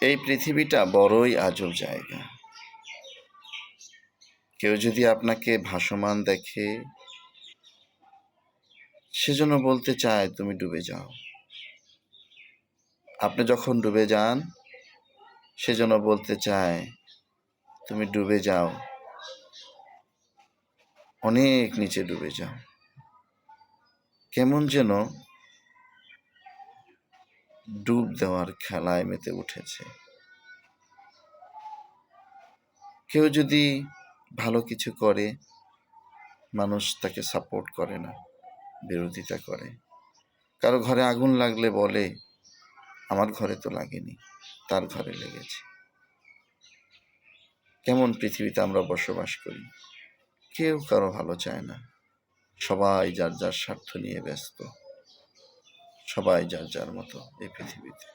এই পৃথিবীটা বড়ই আজব জায়গা। কেউ যদি আপনাকে ভাসমান দেখে, সেজন্য বলতে চায় তুমি ডুবে যাও। আপনি যখন ডুবে যান, সেজন্য বলতে চায় তুমি ডুবে যাও, অনেক নিচে ডুবে যাও। কেমন যেন ডুব দেওয়ার খেলায় মেতে উঠেছে। কেউ যদি ভালো কিছু করে, মানুষ তাকে সাপোর্ট করে না, বিরোধিতা করে। কারো ঘরে আগুন লাগলে বলে আমার ঘরে তো লাগেনি, তার ঘরে লেগেছে। কেমন পৃথিবীতে আমরা বসবাস করি। কেউ কারো ভালো চায় না, সবাই যার যার স্বার্থ নিয়ে ব্যস্ত, সবাই যার যার মতো এই পৃথিবীতে।